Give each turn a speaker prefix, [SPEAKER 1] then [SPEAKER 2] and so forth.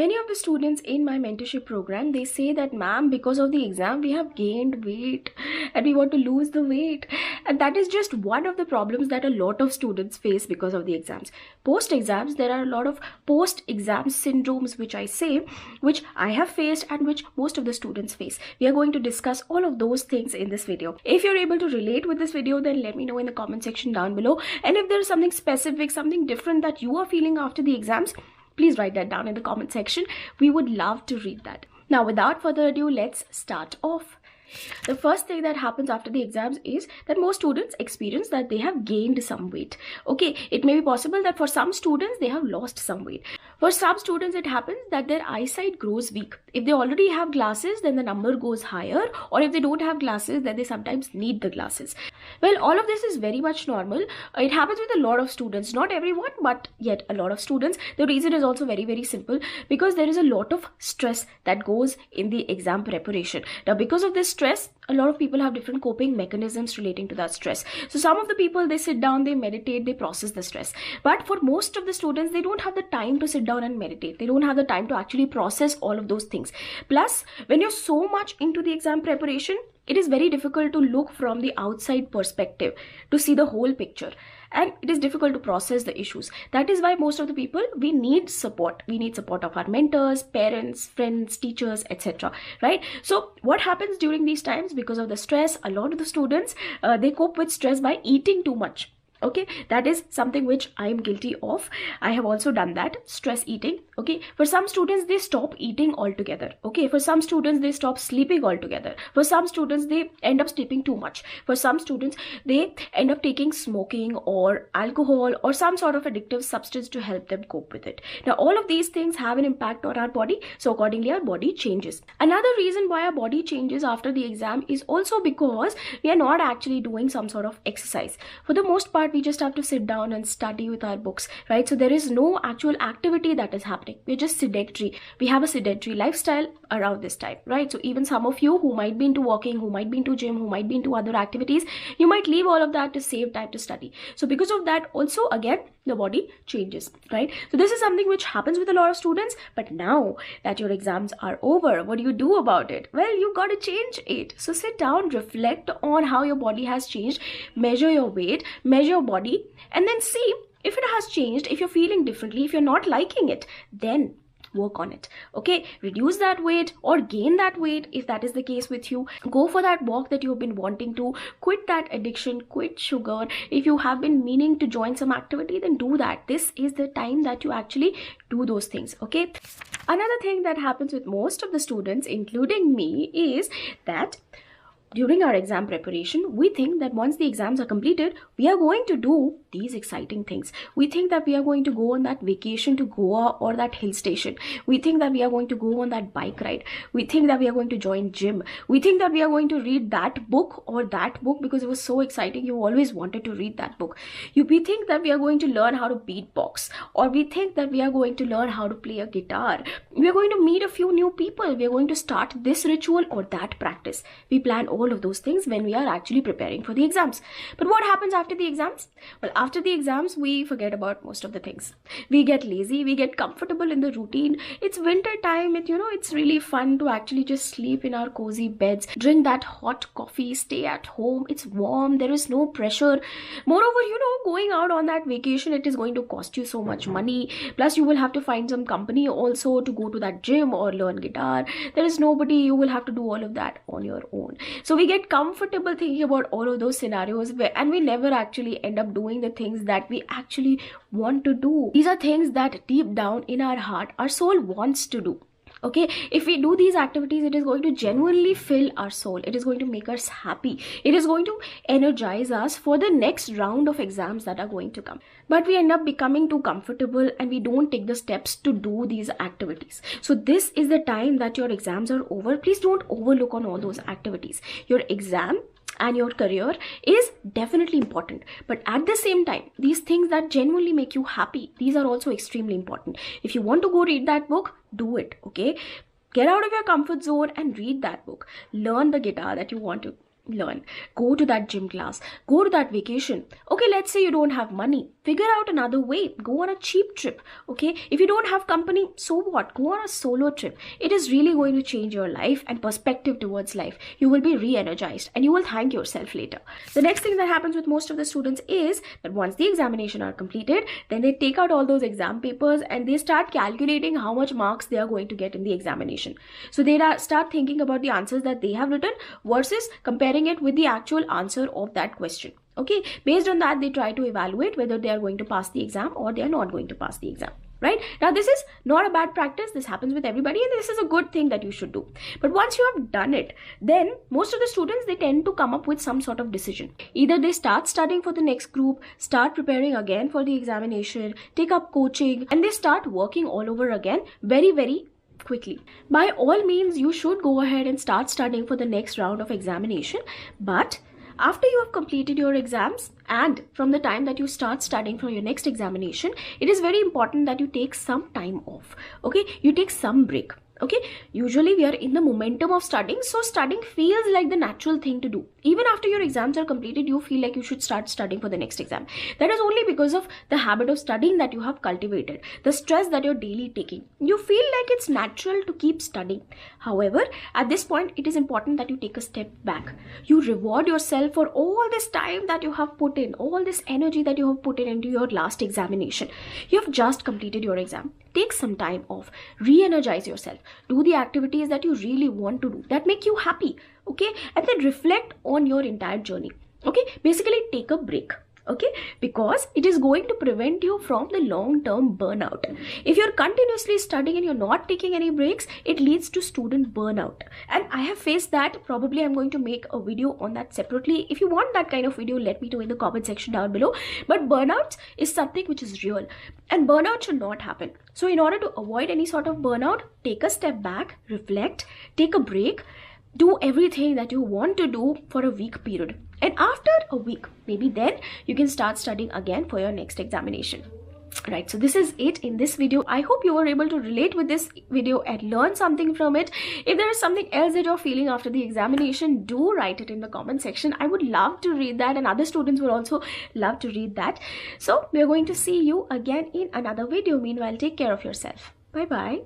[SPEAKER 1] Many of the students in my mentorship program, they say that, ma'am, because of the exam we have gained weight and we want to lose the weight. And that is just one of the problems that a lot of students face because of the exams. Post exams, there are a lot of post exam syndromes, which I say, which I have faced and which most of the students face. We are going to discuss all of those things in this video. If you're able to relate with this video, then let me know in the comment section down below. And if there is something specific, something different that you are feeling after the exams, please write that down in the comment section. We would love to read that. Now, without further ado, let's start off. The first thing that happens after the exams is that most students experience that they have gained some weight. Okay, it may be possible that for some students they have lost some weight. For some students it happens that their eyesight grows weak. If they already have glasses, then the number goes higher, or if they don't have glasses, then they sometimes need the glasses. Well, all of this is very much normal. It happens with a lot of students, not everyone, but yet a lot of students. The reason is also very, very simple, because there is a lot of stress that goes in the exam preparation. Now, because of this stress, a lot of people have different coping mechanisms relating to that stress. So some of the people, they sit down, they meditate, they process the stress. But for most of the students, they don't have the time to sit down and meditate. They don't have the time to actually process all of those things. Plus, when you're so much into the exam preparation, it is very difficult to look from the outside perspective to see the whole picture. And it is difficult to process the issues. That is why most of the people, we need support. We need support of our mentors, parents, friends, teachers, etc. Right? So what happens during these times? Because of the stress, a lot of the students, they cope with stress by eating too much. Okay, that is something which I am guilty of. I have also done that, stress eating. Okay, for some students, they stop eating altogether. Okay, for some students, they stop sleeping altogether. For some students, they end up sleeping too much. For some students, they end up taking smoking or alcohol or some sort of addictive substance to help them cope with it. Now, all of these things have an impact on our body. So accordingly, our body changes. Another reason why our body changes after the exam is also because we are not actually doing some sort of exercise. For the most part, we just have to sit down and study with our books, right? So there is no actual activity that is happening. We're just sedentary. We have a sedentary lifestyle around this time, right? So even some of you who might be into walking, who might be into gym, who might be into other activities, you might leave all of that to save time to study. So because of that, also again, the body changes, right? So this is something which happens with a lot of students. But now that your exams are over, what do you do about it? Well, you got to change it. So sit down, reflect on how your body has changed, measure your weight, measure your body, and then see if it has changed, if you're feeling differently, if you're not liking it, then work on it. Okay, reduce that weight or gain that weight if that is the case with you. Go for that walk that you've been wanting to. Quit that addiction, quit sugar. If you have been meaning to join some activity, then do that. This is the time that you actually do those things. Okay, another thing that happens with most of the students, including me, is that during our exam preparation, we think that once the exams are completed, we are going to do these exciting things. We think that we are going to go on that vacation to Goa or that hill station. We think that we are going to go on that bike ride. We think that we are going to join gym. We think that we are going to read that book or that book because it was so exciting. You always wanted to read that book. We think that we are going to learn how to beatbox, or we think that we are going to learn how to play a guitar. We are going to meet a few new people. We are going to start this ritual or that practice. We plan all of those things when we are actually preparing for the exams. But what happens after the exams? Well, after the exams, we forget about most of the things. We get lazy, we get comfortable in the routine. It's winter time, it's really fun to actually just sleep in our cozy beds, drink that hot coffee, stay at home. It's warm, there is no pressure. Moreover, going out on that vacation, it is going to cost you so much money. Plus, you will have to find some company also to go to that gym or learn guitar. There is nobody, you will have to do all of that on your own. So we get comfortable thinking about all of those scenarios and we never actually end up doing the things that we actually want to do. These are things that deep down in our heart, our soul wants to do. Okay, if we do these activities, it is going to genuinely fill our soul. It is going to make us happy. It is going to energize us for the next round of exams that are going to come. But we end up becoming too comfortable and we don't take the steps to do these activities. So this is the time that your exams are over. Please don't overlook on all those activities. Your exam and your career is definitely important, but at the same time, these things that genuinely make you happy, these are also extremely important. If you want to go read that book, do it. Okay, get out of your comfort zone and read that book. Learn the guitar that you want to learn. Go to that gym class, go to that vacation. Okay, let's say you don't have money, figure out another way, go on a cheap trip. Okay, if you don't have company, so what, go on a solo trip. It is really going to change your life and perspective towards life. You will be re-energized and you will thank yourself later. The next thing that happens with most of the students is that once the examination are completed, then they take out all those exam papers and they start calculating how much marks they are going to get in the examination. So they start thinking about the answers that they have written versus comparing it with the actual answer of that question. Okay, based on that, they try to evaluate whether they are going to pass the exam or they are not going to pass the exam. Right? Now, this is not a bad practice. This happens with everybody and this is a good thing that you should do. But once you have done it, then most of the students, they tend to come up with some sort of decision. Either they start studying for the next group, start preparing again for the examination, take up coaching, and they start working all over again very, very quickly. By all means, you should go ahead and start studying for the next round of examination. But after you have completed your exams and from the time that you start studying for your next examination, it is very important that you take some time off. Okay, you take some break. Okay, usually we are in the momentum of studying, so studying feels like the natural thing to do. Even after your exams are completed, you feel like you should start studying for the next exam. That is only because of the habit of studying that you have cultivated, the stress that you're daily taking. You feel like it's natural to keep studying. However, at this point, it is important that you take a step back. You reward yourself for all this time that you have put in, all this energy that you have put in into your last examination. You have just completed your exam. Take some time off, re-energize yourself, do the activities that you really want to do, that make you happy, okay? And then reflect on your entire journey, okay? Basically, take a break, okay? Because it is going to prevent you from the long-term burnout. If you're continuously studying and you're not taking any breaks, it leads to student burnout. And I have faced that. Probably I'm going to make a video on that separately. If you want that kind of video, let me know in the comment section down below. But burnout is something which is real and burnout should not happen. So in order to avoid any sort of burnout, take a step back, reflect, take a break, do everything that you want to do for a week period. And after a week, maybe then you can start studying again for your next examination. Right, so this is it in this video. I hope you were able to relate with this video and learn something from it. If there is something else that you're feeling after the examination, do write it in the comment section. I would love to read that and other students would also love to read that. So we're going to see you again in another video. Meanwhile, take care of yourself. Bye-bye.